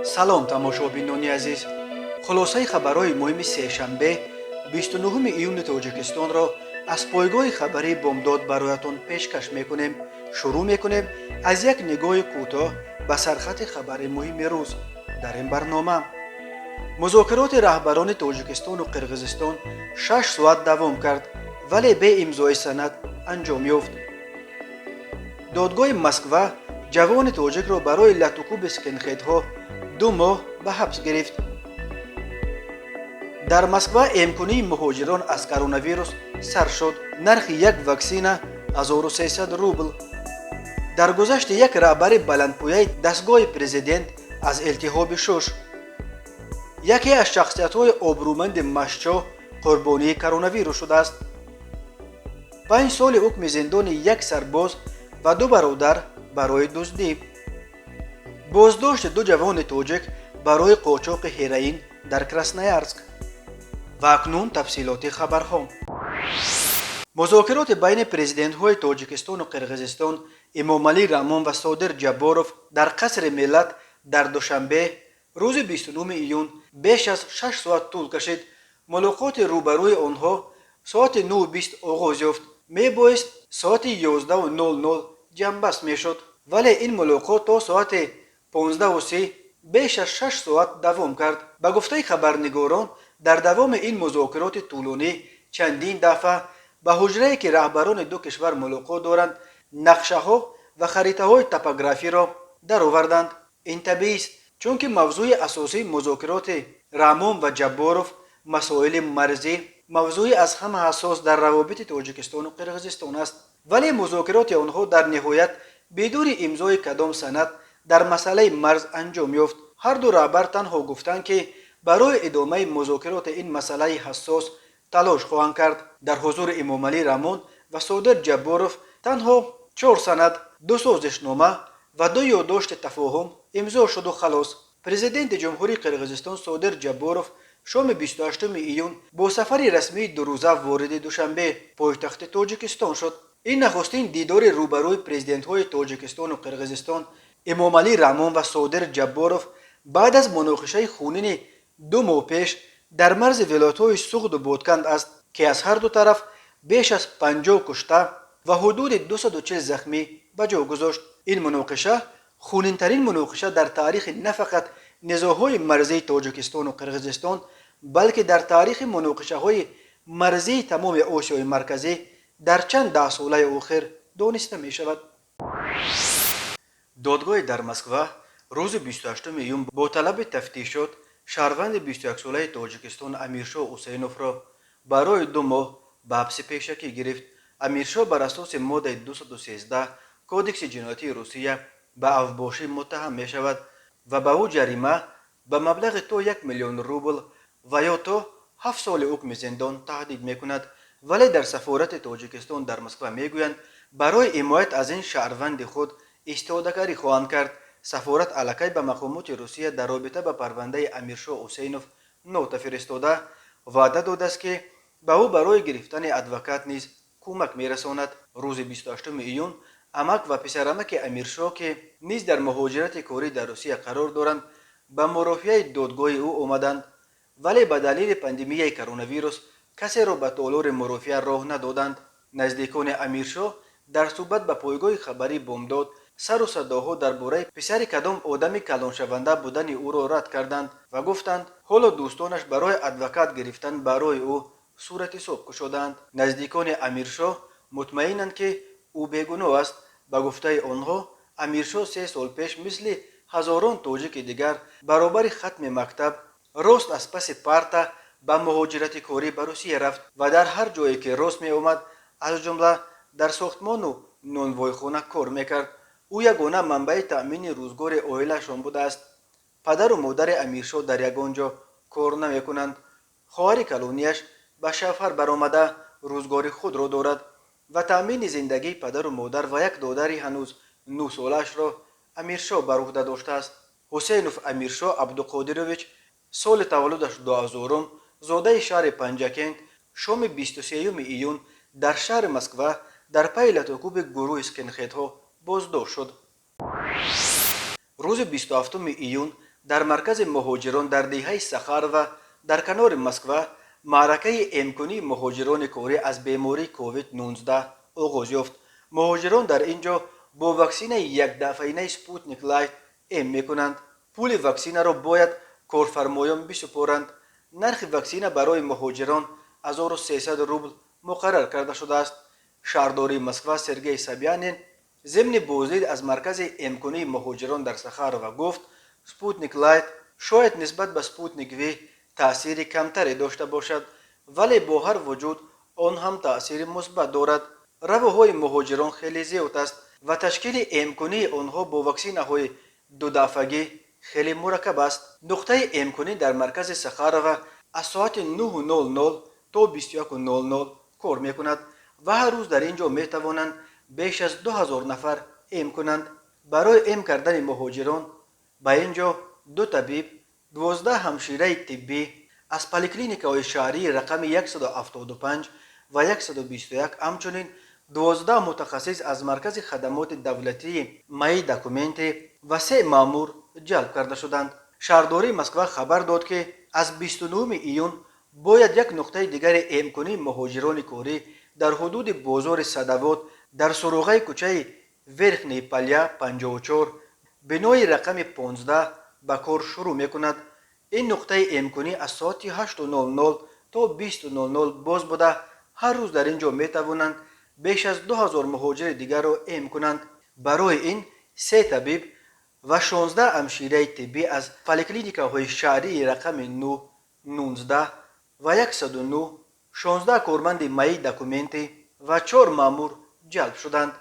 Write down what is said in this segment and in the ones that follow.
салом тамошобинони азиз, хулосаи хабарҳои муҳими сешанбе 29 июни тоҷикистонро аз пойгоҳи хабарии бомдод бароятон пешкаш мекунем. шурӯъ мекунем аз як нигоҳи кӯтоҳ ба сархати хабари муҳими рӯз. дар ин барнома музокироти раҳбарони тоҷикистону қирғизистон 6 соат давом кард, вале бе имзои санад анҷом ёфт. додгоҳи Москва ҷавони тоҷикро барои латукуби скинхедҳо 2 моҳ ба ҳабс гирифт. дар Москва эмкунии муҳоҷирон аз коронавирус сар шуд. нархи як ваксина 1300 рубл. дар гузашти як раҳбари баландпӯяи дастгоҳи президент аз илтиҳоби шуш. яке аз шахсиятҳои обрӯманди Машчо қурбонии коронавирус шудааст. 5 соли ҳукми зиндони як сарбоз ва 2 бародар барои дуздӣ. боздошти 2 ҷавони тоҷик барои қочоқи ҳероин дар Красноярск. ва акнун тафсилоти хабарҳо. музокироти байни президентҳои Тоҷикистону Қирғизистон Эмомалӣ Раҳмон ва Содир Ҷабборов дар қасри миллат дар душанбе рӯзи 29 июн беш аз 6 соат тӯл кашид. мулоқоти рӯбарӯи онҳо соати 9:20 оғоз ёфт. мебоист соати 11:00 ҷамъбаст мешуд, вале ин мулоқот то соати 15:30 беш аз 6 соат давом кард. ба гуфтаи хабарнигорон, дар давоми ин музокироти тӯлонӣ чандин дафъа ба ҳуҷрае ки раҳбарони 2 кишвар мулоқот доранд, нақшаҳо ва харитаҳои топографиро дароварданд. ин табиист, чунки мавзӯи асосии музокироти Раҳмон ва Ҷабборов масоили марзӣ, мавзӯи аз ҳама ҳассос дар равобити Тоҷикистону Қирғизистон аст. вале музокироти онҳо дар ниҳоят бидуни имзои кадом санад дар масъалаи марз анҷом ёфт. ҳарду раҳбар танҳо гуфтанд ки барои идомаи музокироти ин масъалаи ҳассос талош хоҳанд кард. дар ҳузури Эмомалӣ Раҳмон ва Содир Ҷабборов танҳо 4 санад, 2 созишнома ва 2 ёддошти тафоҳум имзо шуду халос. президенти ҷумҳурии Қирғизистон Содир Ҷабборов шоми 28 июн бо сафари расмии 2 рӯза вориди Душанбе, пойтахти Тоҷикистон шуд. ин нахустин дидори рӯбарӯи президентҳои Тоҷикистону Қирғизистон Эмомалӣ Раҳмон ва Содир Ҷабборов баъд аз муноқишаи хунини 2 моҳ пеш дар марзи вилоятҳои Суғду Бодканд аст, ки аз ҳарду тараф беш аз 50 кушта ва ҳудуди 240 захмӣ ба ҷо гузошт. ин муноқиша хунинтарин муноқиша дар таърихи на фақат низоъҳои марзии Тоҷикистону Қирғизистон, балки дар таърихи муноқишаҳои марзии тамоми Осиёи марказӣ дар чанд даҳсолаи охир дониста мешавад. додгоҳи дар Москва рӯзи 28 июн бо талаби тафтишот шаҳрванди 21-солаи Тоҷикистон Амиршоҳ Ҳусейновро барои 2 моҳ ба ҳабси пешакӣ гирифт. Амиршоҳ бар асоси моддаи 213 Кодекси ҷиноятии Русия ба авбошӣ муттаҳам мешавад ва ба ӯ ҷарима ба маблағи то 1 миллион рубл ва ё то 7 соли ҳукми зиндон таҳдид мекунад. вале дар сафорати Тоҷикистон дар Москва мегӯянд, барои ҳимоят аз ин шаҳрванди худ истодагарӣ хоҳанд кард. сафорат аллакай ба мақомоти Русия дар робита ба парвандаи Амиршоҳ Ҳусейнов нота фиристода ваъда додааст ки ба ӯ барои гирифтани адвокат низ кӯмак мерасонад. рӯзи 28 июн амак ва писарамаки Амиршоҳ, ки низ дар муҳоҷирати корӣ дар Русия қарор доранд, ба мурофиаи додгоҳи ӯ омаданд, вале ба далели пандемияи коронавирус касеро ба толори мурофиа роҳ надоданд. наздикони Амиршоҳ дар суҳбат ба пойгоҳи хабарии бомдод сару садоҳо дар бораи писари кадом одами калоншаванда будани ӯро рад карданд ва гуфтанд ҳоло дӯстонаш барои адвокат гирифтан барои ӯ суратҳисоб кушодаанд. наздикони Амиршоҳ мутмаинанд ки ӯ бегуноҳ аст. ба гуфтаи онҳо, Амиршоҳ 3 сол пеш мисли ҳазорон тоҷики дигар баробари хатми мактаб рост аз паси парта ба муҳоҷирати корӣ ба Русия рафт ва дар ҳар ҷое ки рост меомад, аз ҷумла дар сохтмону нонвойхона кор мекард. ӯ ягона манбаи таъмини рӯзгори оилаашон будааст. падару модари Амиршоҳ дар ягон ҷо кор намекунанд. хоҳари калонияш ба шавҳар баромада рӯзгори худро дорад ва таъмини зиндагии падару модар ва як додари ҳанӯз 9 солаашро Амиршоҳ бар уҳда доштааст. Ҳусейнов Амиршоҳ Абдуқодирович соли таваллудаш 2000, зодаи шаҳри Панҷакент, шоми 23 июн дар шаҳри Москва дар пайи латукуби гурӯҳи скинхедҳо боздошт шуд. рӯзи 27 июн در مرکز مهاجران در دهه سخر و در کنار مسکو معرکه امکنی مهاجران کوری از بیماری کووید 19 آغاز یافت. مهاجران در اینجا با واکسن یک دفعه سپوتنیک لایت ام میکنند. پول واکسن را باید کارفرمایان بسپارند. نرخ واکسن برای مهاجران 1300 روبل مقرر کرده شده است. شهرداری مسکو سرگئی سابیانین ضمن بازدید از مرکز امکنی مهاجران در سخر و گفت سپوتنیک لایت شاید نسبت به سپوتنیک وی تأثیر کمتری داشته باشد، ولی با هر وجود آن هم تأثیر مثبت دارد. رویهای مهاجران خیلی زیاد است و تشکیل امکنی آنها با واکسن های دو دفعگی خیلی مرکب است. نقطه امکنی در مرکز سخر و از ساعت 9:00 تا 21:00 کار میکند و هر روز در اینجا میتوانند بیش از 2000 نفر ام کنند. برای ام کردن مهاجران به اینجا 2 طبیب، 12 همشیره طبی از پلیکلینیک‌های شهری رقم 175 و 121 همچنین 12 متخصص از مرکز خدمات دولتی مای داکومنت و 3 مامور جلب کرده شدند. شهرداری مسکو خبر داد که از 29 ایون باید یک نقطه دیگر امکنی مهاجران کوری در حدود بازار صدوات در سروغه کوچه ورخنی پالیا 54 بنای رقم 15 به کار شروع میکند. این نقطه امکنی از ساعت 8:00 تا 20:00 باز بوده هر روز در اینجا میتوانند بیش از 2000 مهاجر دیگر را ام کنند. برای این 3 طبیب و 16 همشیره طبی از پلیکلینیک‌های شهری رقم 9، 19 و 109، 16 کارمند مای داکومنت و 4 مامور جلب شدند.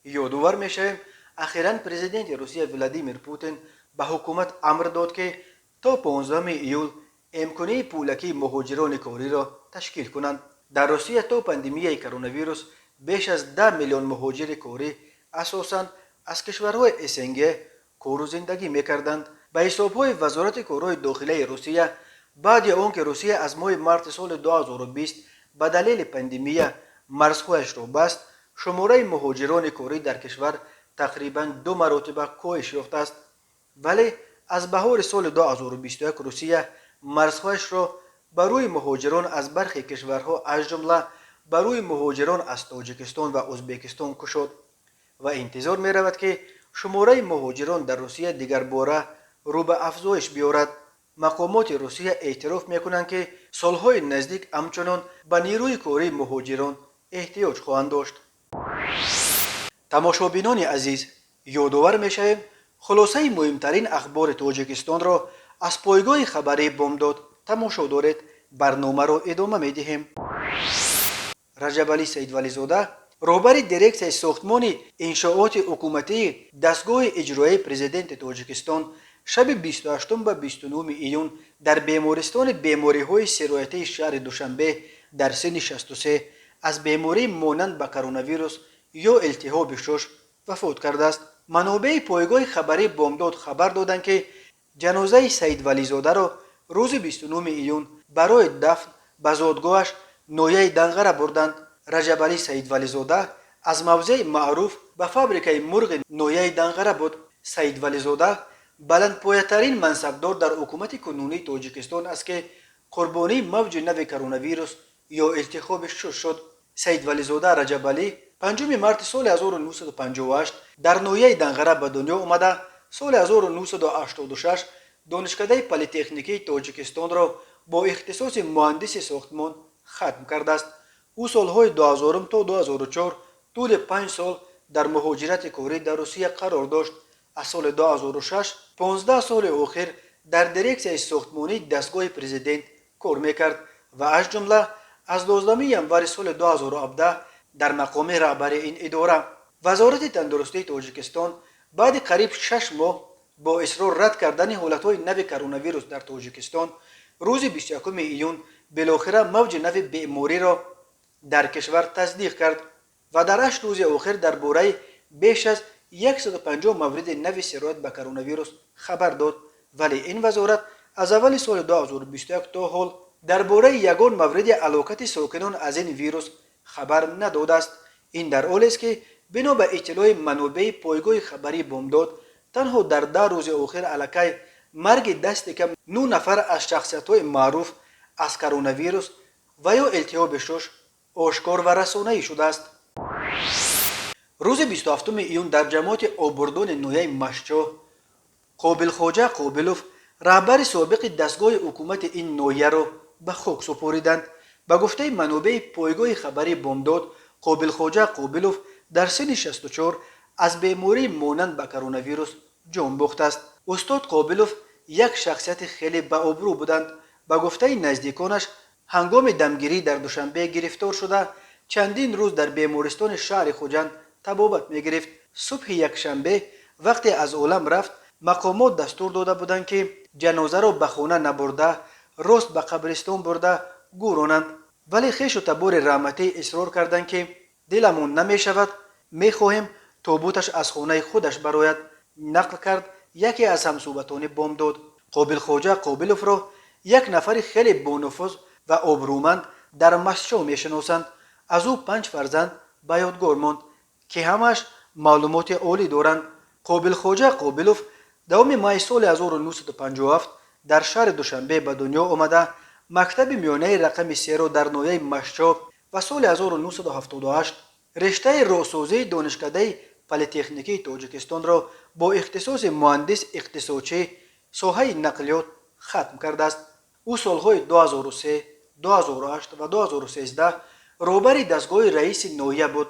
یادآور میشویم اخیراً پرزیدنت روسیه ولادیمیر پوتین به حکومت امر داد که تا 15 ایول امکنی پولکی مهاجران کوری را تشکیل کنند. در روسیه تا پاندمی کرونا ویروس بیش از 10 میلیون مهاجر کوری اساساً از کشورهای اسنگه کار و زندگی میکردند. به حسابهای وزارت کارهای داخلی روسیه بعد آنکه روسیه از ماه مارس سال 2020 به دلیل پاندمی مرزهایش را بست، شماره مهاجران کوری در کشور تقریباً 2 مرتبه کاهش یافته است. ولی از بهار سال 2021 روسیه مرزهایش را برای مهاجران از برخی کشورها از جمله برای مهاجران از تاجیکستان و ازبکستان گشود و انتظار می رود که شماره مهاجران در روسیه دیگر باره رو به افزایش بیاورد. مقامات روسیه اعتراف می کنند که سالهای نزدیک همچنان به نیروی کاری مهاجران احتیاج خواهند داشت. تماشابینان عزیز، یادآور می شویم خلاصه مهمترین اخبار تاجیکستان را از پایگاه خبری بامداد تماشا دارید. برنامه را ادامه می دهیم. رجب علی سیدولی زاده رهبر دیرکسیون ساختمان انشاءات حکومتی دستگاه اجرایی پرزیدنت تاجیکستان شب 28 و 29 ایون در بیمارستان بیماری‌های سرایتی شهر دوشنبه در سن 63 از بیماری مانند به کرونا ویروس یا التهاب شش وفات کرده است. منابع پایگاه خبری بامداد خبر دادند که جنازه سیدولی زاده را روز 29 ایون برای دفن به زادگاهش نویه دنغره بردند. رجب علی سیدولی زاده از موضع معروف به فابریکه مرغ نویه دنغره بود. سیدولی زاده بلندپایه‌ترین منصبدار در حکومت کنونی تاجیکستان است که قربانی موج نو کرونا ویروس یا التهاب شش شد. سیدولی زاده رجب علی 5 مارس سال 1958 در نویه دنغره به دنیا آمده. سال 1986 دانشکده پلی‌تکنیکی تاجیکستان را با اختصاص مهندس ساختمان ختم کرده است. او سالهای 2000 تا 2004 طول 5 سال در مهاجرت کاری در روسیه قرار داشت. از سال 2006 15 سال آخر در دیرکسیون ساختمانی دستگاه پرزیدنت کار میکرد و از جمله از 12 ینور سال 2017 در مقام رهبر این اداره. وزارت تندرستی تاجیکستان بعد قریب 6 ماه با اصرار رد کردن حالتهای نو کرونا ویروس در تاجیکستان روز 21 ایون بالاخره موج نو بیماری را در کشور تصدیق کرد و در 8 روز آخر درباره بیش از 150 مورد نو سرایت به کرونا ویروس خبر داد. ولی این وزارت از اول سال 2021 تا حال درباره یگان مورد هلاکت ساکنان از این ویروس خبر نداده است. این در حالی است که بنا به اطلاع منابع پایگاه خبری بامداد تنها در 10 روز آخر علاکه مرگ دست کم 9 نفر از شخصیت‌های معروف از کرونا ویروس و یا التهاب شش آشکار و رسانه‌ای شده است. روز 27 ایون در جماعت آبردان نویه مشچو قابل خوجه قابلوف رهبر سابق دستگاه حکومت این نویه را به خاک سپاریدند. به گفته منابع پایگاه خبری بامداد، قابل خوجه قابلوف در سن 64 از بیماری مانند به کرونا ویروس جان باخته است. استاد قابلوف یک شخصیت خیلی با آبرو بودند. به گفته نزدیکانش هنگام دمگیری در دوشنبه گرفتار شده چندین روز در بیمارستان شهر خوجند طبابت می گرفت. صبح یک شنبه وقتی از عالم رفت مقامات دستور داده بودند که جنازه را به خانه نبرده راست به قبرستان برده گورانند، ولی خویش و تبار رحمتی اصرار کردند که دلمون نمی شود، می خواهیم تابوتش از خانه خودش براید. نقل کرد یکی از همصحبتان بامداد. قابل خوجه قابلوف را یک نفر خیلی بانفوذ و آبرومند در مسجد می شناسند. از او 5 فرزند به یادگار ماند که همش معلومات عالی دارند. قابل خوجه قابلوف دوم ماه سال 1957 در شهر دوشنبه به دنیا آمده مکتب میانه رقم 3 را در نویه مشچو و سال 1978 رشته راهسازی دانشکده پلیتکنیکی تاجیکستان را با اختصاص مهندس اقتصادچی ساحه نقلیات ختم کرده است. او سالهای 2003 2008 و 2013 رهبر دستگاه رئیس نویه بود.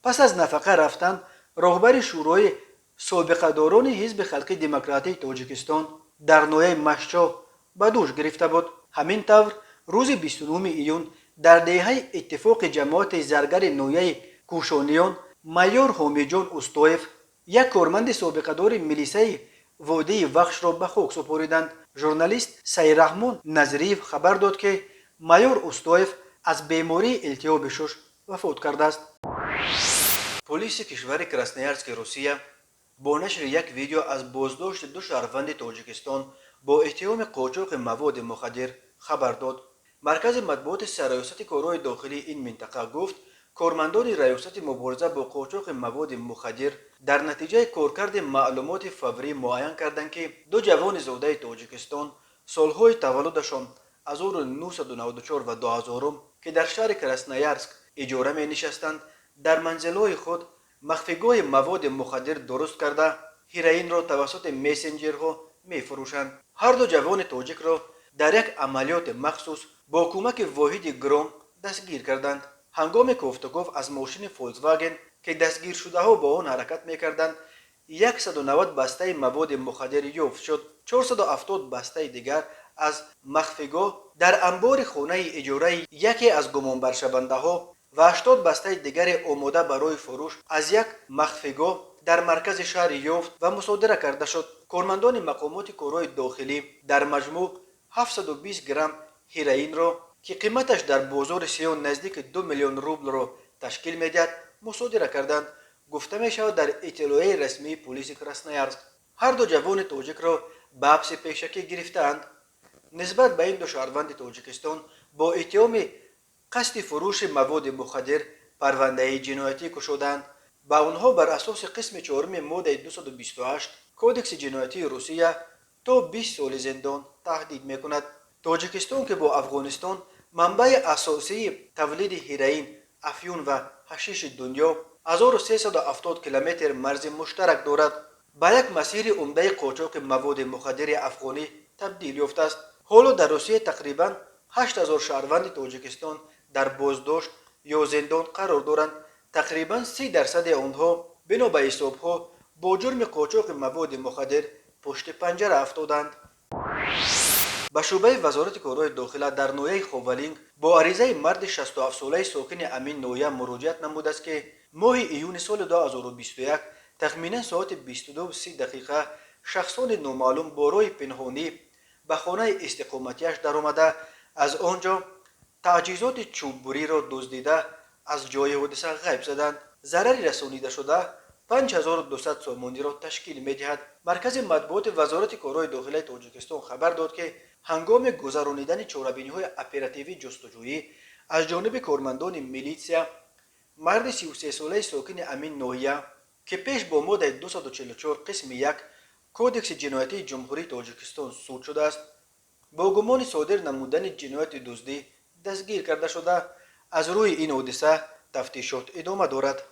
پس از نفقه رفتن رهبر شورای سابقه داران حزب خلقی دموکراتی تاجیکستان در نویه مشچو به دوش گرفته بود. همین طور روز 29 ایون در دهه اتفاق جماعت زرگر نویه کوشانیان مایور حامیجان استایف یک کارمند سابقه دار ملیسه وادی وخش را به خاک سپاریدند. ژورنالیست سیررحمان نظریف خبر داد که مایور استایف از بیماری التهاب شش وفات کرده است. پلیس کشور کراسنویارسک روسیه با نشر یک ویدیو از بازداشت 2 شهروند تاجیکستان با اتهام قاچاق مواد مخدر خبر داد. مرکز مطبوعات سرریاست کارهای داخلی این منطقه گفت کارمندان ریاست مبارزه با قاچاق مواد مخدر در نتیجه کارکرد معلومات فوری معین کردند که 2 جوان زاده تاجیکستان سالهای تولدشان 1994 و 2000 که در شهر کراسنویارسک اجاره می نشستند در منزلهای خود مخفیگاه مواد مخدر درست کرده هیروئین را توسط مسنجرها می فروشند. هر 2 جوان تاجیک را در یک عملیات مخصوص با کمک واحد گرام دستگیر کردند. هنگام گفتگو از ماشین فولکسواگن که دستگیر شده ها با آن حرکت می کردند 190 بسته مواد مخدر یافت شد. 470 بسته دیگر از مخفیگاه در انبار خانه اجاره یکی از گمانبر شونده ها و 80 بسته دیگر آماده برای فروش از یک مخفیگاه در مرکز شهر یافت و مصادره کرده شد. کارمندان مقامات کارهای داخلی در مجموع 720 گرم هیروئین را که قیمتش در بازار سیاه نزدیک 2 میلیون روبل را تشکیل میدهد مصادره کردند. گفته می شود در اطلاعیه رسمی پلیس کراسنویارسک هر 2 جوان تاجیک را به حبس پیشکی گرفتند. نسبت به این 2 شهروند تاجیکستان با اتهام قصد فروش مواد مخدر پرونده جنایتی گشودند. با آنها بر اساس قسم 4 ماده 228 کودکس جنایتی روسیه تا 20 سال زندان تهدید میکند. تاجیکستان که با افغانستان منبع اساسی تولید هیروئین، افیون و حشیش دنیا 1370 کیلومتر مرز مشترک دارد، به یک مسیر عمده قاچاق مواد مخدر افغانی تبدیل یافته است. حالا در روسیه تقریباً 8000 شهروند تاجیکستان در بازداشت یا زندان قرار دارند. تقریباً 30% آنها بنا به حسابها با جرم قاچاق مواد مخدر پشت پنجره افتادند. به شعبه وزارت کارهای داخله در نویه خوولینگ با عریضه مرد 67 ساله ساکن امین نویه مراجعت نموده است که ماه ایون سال 2021 تخمینا ساعت 22:30 شخصان نامعلوم با راه پنهانی به خانه استقامتیش در آمده از آنجا تجهیزات چوببری را دزدیده از جای حادثه غیب زدند. ضرری رسانیده شده 5200 سامانی را تشکیل می‌دهد. مرکز مطبوعات وزارت کارهای داخلی تاجیکستان خبر داد که هنگام گذرانیدن چاره‌بینی‌های اپراتیوی جستجویی از جانب کارمندان میلیسیا مرد 33 ساله ساکن امین نویه که پیش با ماده 244 قسم 1 کودکس جنایتی جمهوری تاجیکستان صادر شده است. با گمان صادر نمودن جنایت دزدی دستگیر کرده شده. از روی این حادثه تفتیشات ادامه دارد.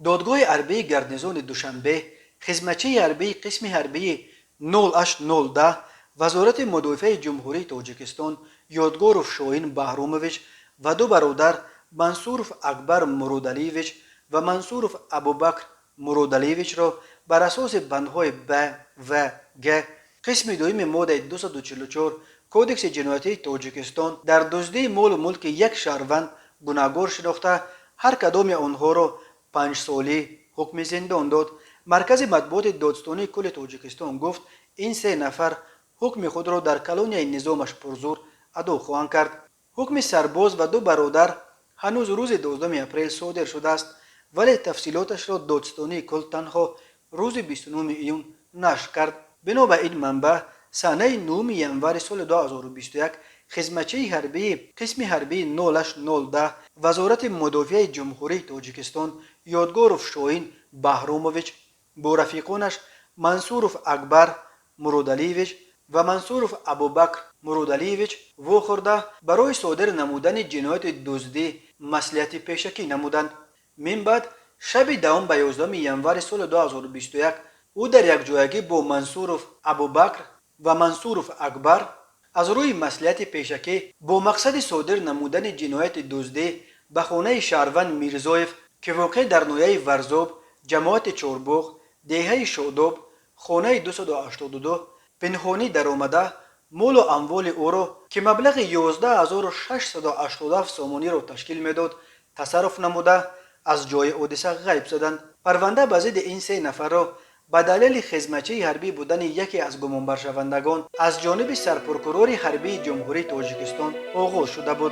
دادگاه حربی گرنیزون دوشنبه خدمتچی حربی قسم حربی 0810 وزارت مدافع جمهوری تاجیکستان یادگاروف شاهین بهرومویچ و دو برادر منصوروف اکبر مرودعلیویچ و منصوروف ابوبکر مرودعلیویچ را بر اساس بندهای ب و گ قسم دوم ماده 244 کودکس جنایتی تاجیکستان در دزدی مال و ملک یک شهروند گناهکار شناخته هر کدام آنها را 5 سالی حکم زندان داد. مرکز مطبوعات دادستانی کل تاجیکستان گفت این سه نفر حکم خود را در کلونی نظامش پرزور ادا خواهند کرد. حکم سرباز و دو برادر هنوز روز 12 اپریل صادر شده است، ولی تفصیلاتش را دادستانی کل تنها روز 29 ایون نشر کرد. بنا این منبع سنه 9 ینور سال 2021 خدمتچی حربی قسم حربی 0810 وزارت مدافع جمهوری تاجیکستان یادگاروف شاهین بهرومویچ با رفیقانش منصوروف اکبر مرودعلیویچ و منصوروف ابوبکر مرودعلیویچ واخورده برای صادر نمودن جنایت دزدی مصلحت پیشکی نمودند. من بعد شب 10 به 11 ینور سال 2021 او در یک جایگی با منصوروف ابوبکر و منصوروف اکبر از روی مصلحت پیشکی با مقصد صادر نمودن جنایت دزدی به خانه شهروند میرزایف که واقع در ناحیه ورزاب جماعت چهارباغ دهه شاداب خانه 282 پنهانی در آمده مال و اموال او را که مبلغ 11687 سامانی را تشکیل میداد تصرف نموده از جای حادثه غیب شدند. پرونده به ضد این سه نفر را به دلیل خدمتچی حربی بودن یکی از گمانبرشوندگان از جانب سرپرکرور حربی جمهوری تاجیکستان آغاز شده بود.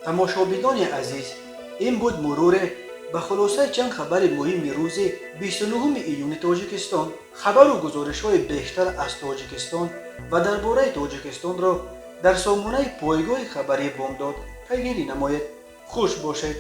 تماشاچیان عزیز، این بود مرور به خلاصه چند خبر مهم روز 29 ایون تاجیکستان. خبر و گزارش‌های بیشتر از تاجیکستان و درباره تاجیکستان را در سامانه پایگاه خبری بامداد پیگیری نمایید. خوش باشید.